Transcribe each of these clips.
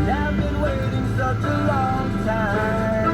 I've been waiting such a long time.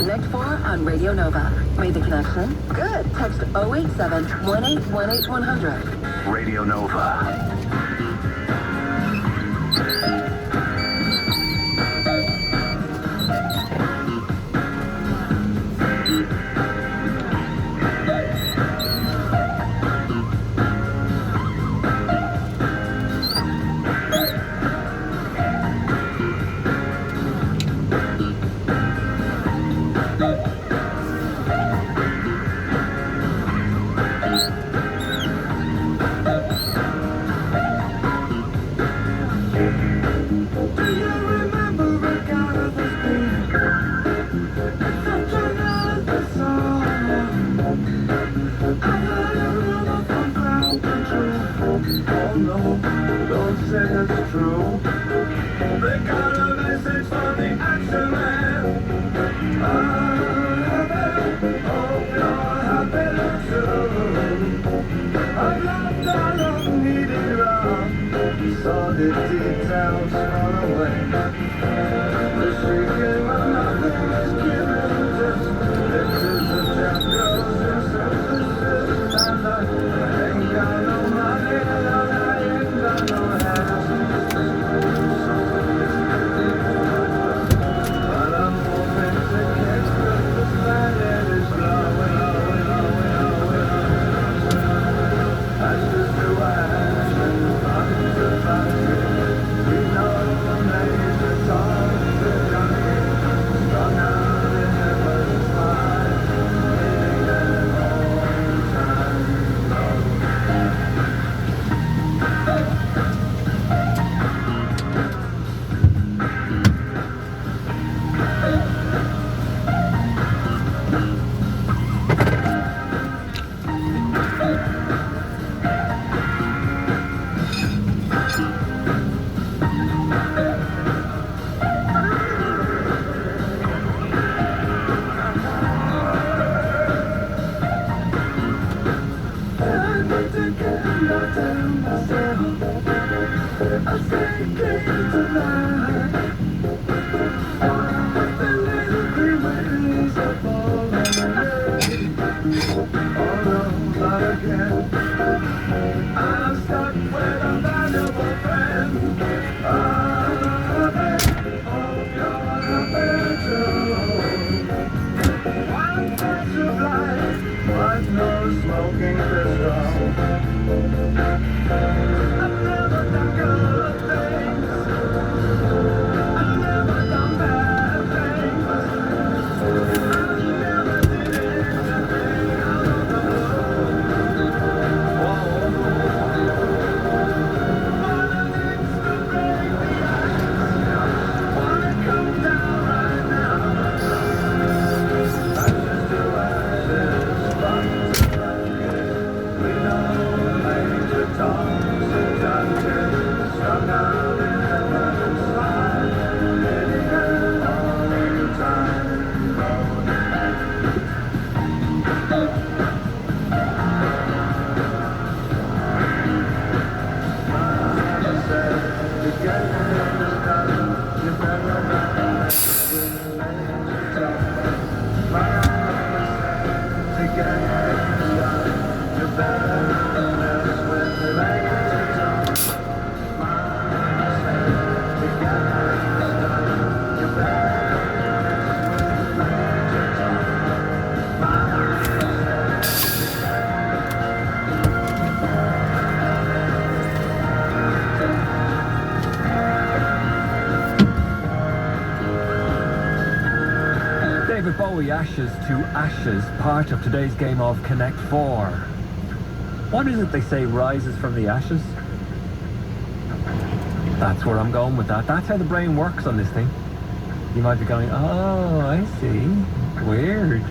Connect 4 on Radio Nova. Made the connection? Good. Text 087 1818 100. Radio Nova. songs I'm getting strung out in heaven's light, getting it all the time. Mama said, the game is done, you better not with major tom. Mama said, the game is done, you better not mess with major tom. Mama said, the game is done, you better not mess with major tom. Mama said, David Bowie, Ashes to Ashes, part of today's game of Connect 4. What is it they say rises from the ashes? That's where I'm going with that. That's how the brain works on this thing. You might be going, oh, I see. Weird.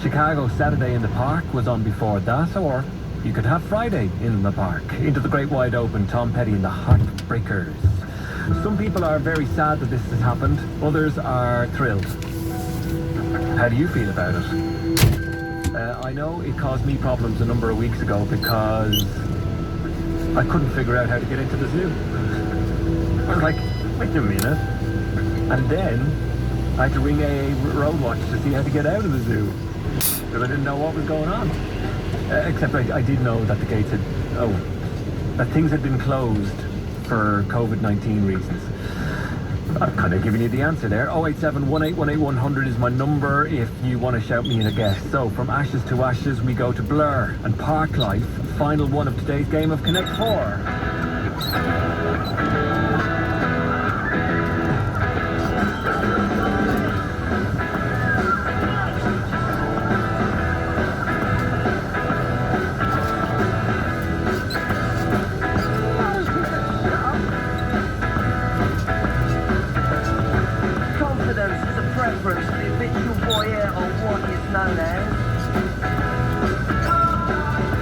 Chicago Saturday in the Park was on before that, or you could have Friday in the Park. Into the Great Wide Open, Tom Petty and the Heartbreakers. Some people are very sad that this has happened. Others are thrilled. How do you feel about it? I know it caused me problems a number of weeks ago because I couldn't figure out how to get into the zoo. I was like, wait a minute. And then I had to ring AA Roadwatch to see how to get out of the zoo because I didn't know what was going on. Except I did know that the gates had, that things had been closed for COVID-19 reasons. I've kind of given you the answer there. 087 1818 100 is my number if you want to shout me in a guess. So from Ashes to Ashes we go to Blur and Park Life, final one of today's game of Connect 4. Confidence is a preference for the habitual voyeur or what is known as.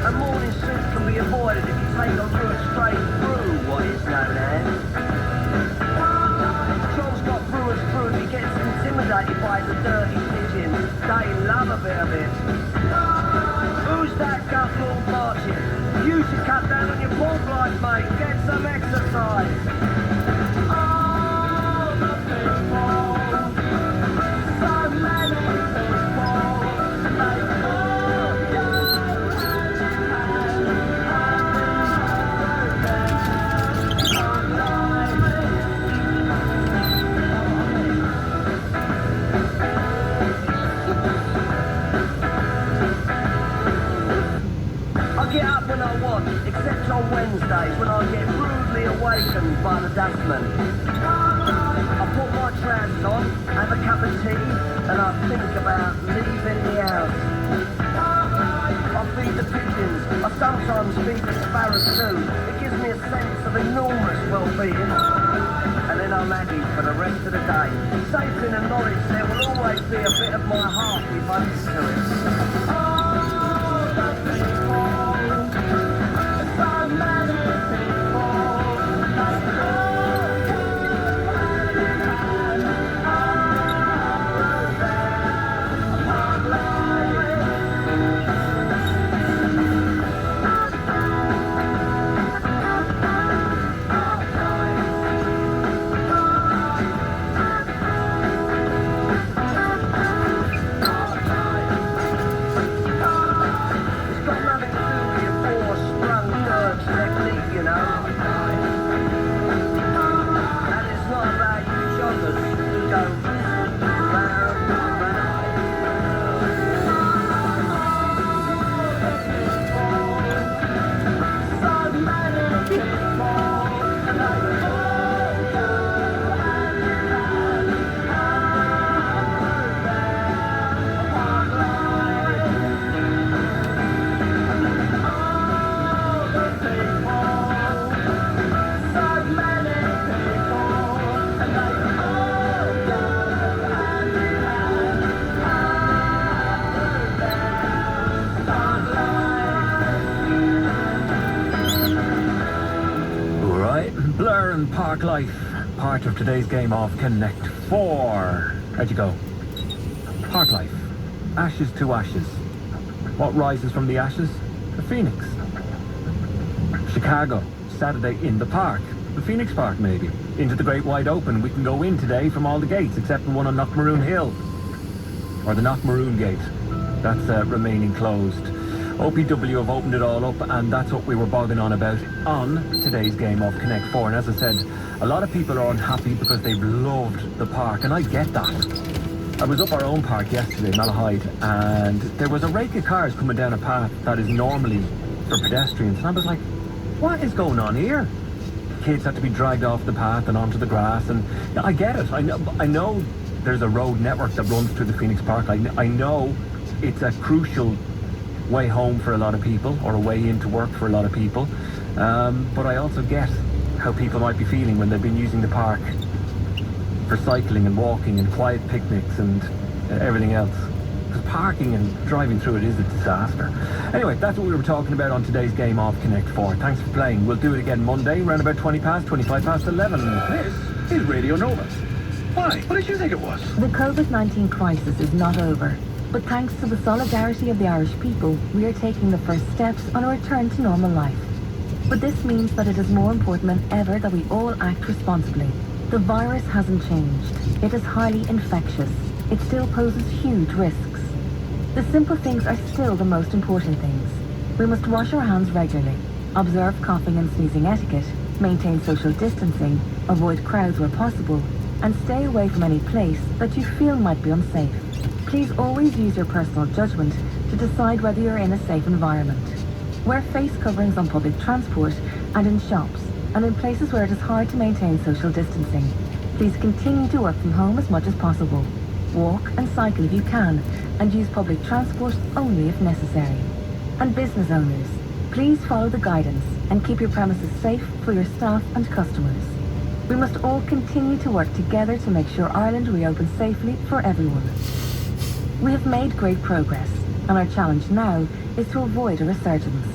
A morning suit can be avoided if you take a route straight through what is known as. John's got brewer's food, he gets intimidated by the dirty pigeons. They love a bit of it. Who's that gut Lord marching? You should cut down on your pork life, mate. Get some exercise. Oh, the people. So many people. They all go I get up when I want, except on Wednesdays when I get rudely awakened by the dustman. I put my trousers on, have a cup of tea, and I think about leaving the house. I feed the pigeons, I sometimes feed the sparrows too. It gives me a sense of enormous well-being. And then I'm happy for the rest of the day. Safe in the knowledge there will always be a bit of my heart devoted to it. Oh, the people. So many people. They and park life. Part of today's game of Connect 4. How'd you go? Park life. Ashes to ashes. What rises from the ashes? The phoenix. Chicago. Saturday in the park. The Phoenix Park, maybe. Into the great wide open. We can go in today from all the gates except the one on Knockmaroon Hill. Or the Knockmaroon Gate. That's remaining closed. OPW have opened it all up, and that's what we were bogging on about on today's game of Connect 4. And as I said, a lot of people are unhappy because they've loved the park, and I get that. I was up our own park yesterday, Malahide, and there was a rake of cars coming down a path that is normally for pedestrians, and I was like, what is going on here? Kids had to be dragged off the path and onto the grass, and I get it. I know there's a road network that runs through the Phoenix Park. I know it's a crucial way home for a lot of people, or a way into work for a lot of people, but I also get how people might be feeling when they've been using the park for cycling and walking and quiet picnics and everything else, because parking and driving through it is a disaster. Anyway, that's what we were talking about on today's game of Connect 4. Thanks for playing. We'll do it again Monday around about 25 past 11. This is Radio Nova. Why? What did you think it was? The COVID-19 crisis is not over, but thanks to the solidarity of the Irish people, we are taking the first steps on a return to normal life. But this means that it is more important than ever that we all act responsibly. The virus hasn't changed. It is highly infectious. It still poses huge risks. The simple things are still the most important things. We must wash our hands regularly, observe coughing and sneezing etiquette, maintain social distancing, avoid crowds where possible, and stay away from any place that you feel might be unsafe. Please always use your personal judgment to decide whether you're in a safe environment. Wear face coverings on public transport and in shops, and in places where it is hard to maintain social distancing. Please continue to work from home as much as possible. Walk and cycle if you can, and use public transport only if necessary. And business owners, please follow the guidance and keep your premises safe for your staff and customers. We must all continue to work together to make sure Ireland reopens safely for everyone. We have made great progress, and our challenge now is to avoid a resurgence.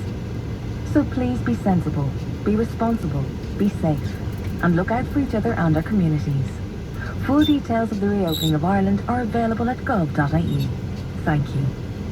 So please be sensible, be responsible, be safe, and look out for each other and our communities. Full details of the reopening of Ireland are available at gov.ie. Thank you.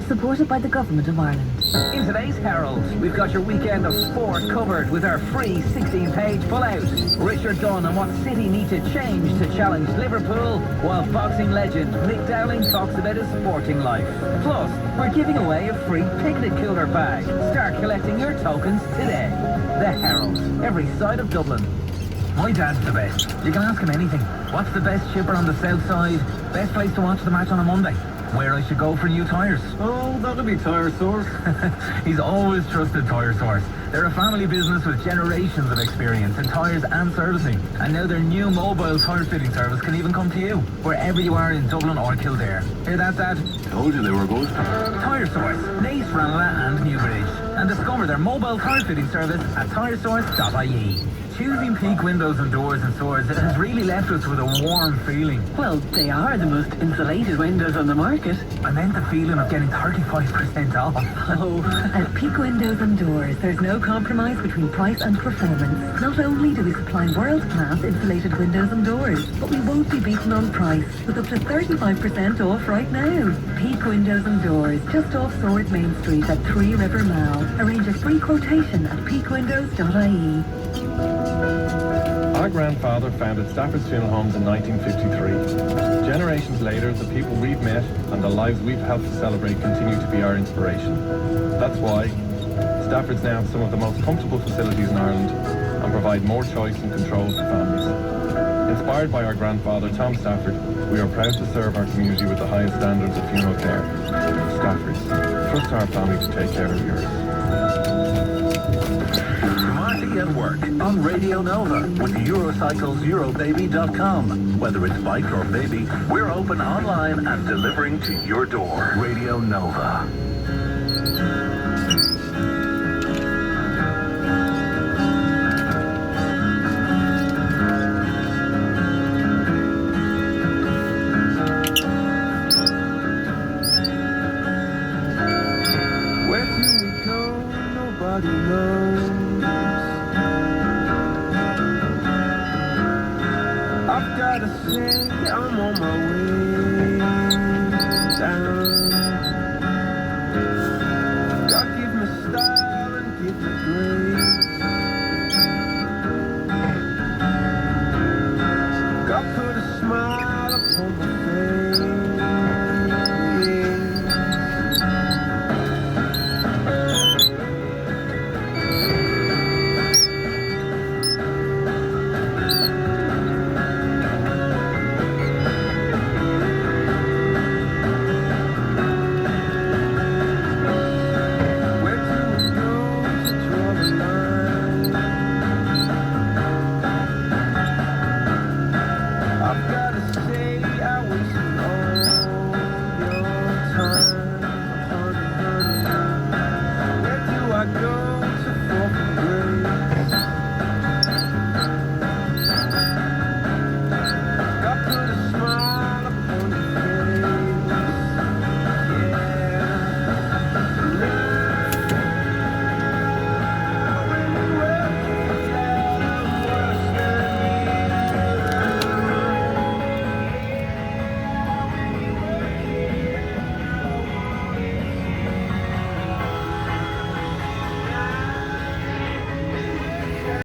Supported by the Government of Ireland. In today's Herald, we've got your weekend of sport covered with our free 16-page pull-out. Richard Dunn on what City need to change to challenge Liverpool, while boxing legend Mick Dowling talks about his sporting life. Plus, we're giving away a free picnic cooler bag. Start collecting your tokens today. The Herald, every side of Dublin. My dad's the best. You can ask him anything. What's the best chipper on the south side? Best place to watch the match on a Monday? Where I should go for new tyres? Oh, that'll be Tire Source. He's always trusted Tire Source. They're a family business with generations of experience in tyres and servicing. And now their new mobile tyre fitting service can even come to you, wherever you are in Dublin or Kildare. Hear that, Dad? Told you they were good. Tire Source, Naas, Ranelagh and Newbridge. And discover their mobile tyre fitting service at tiresource.ie. Choosing Peak windows and doors and stores has really left us with a warm feeling. Well, they are the most insulated windows on the market. I meant the feeling of getting 35% off. Oh, at Peak Windows and Doors, there's no compromise between price and performance. Not only do we supply world-class insulated windows and doors, but we won't be beaten on price, with up to 35% off right now. Peak Windows and Doors, just off Sword Main Street at Three River Mall. Arrange a free quotation at peakwindows.ie. Our grandfather founded Stafford's Funeral Homes in 1953. Generations later, the people we've met and the lives we've helped to celebrate continue to be our inspiration. That's why Stafford's now have some of the most comfortable facilities in Ireland and provide more choice and control for families. Inspired by our grandfather, Tom Stafford, we are proud to serve our community with the highest standards of funeral care. Stafford's. Trust our family to take care of yours. Marty at Work on Radio Nova with Eurocycles Eurobaby.com. Whether it's bike or baby, we're open online and delivering to your door. Radio Nova. Where do we go? Nobody knows. gotta say I'm on my way.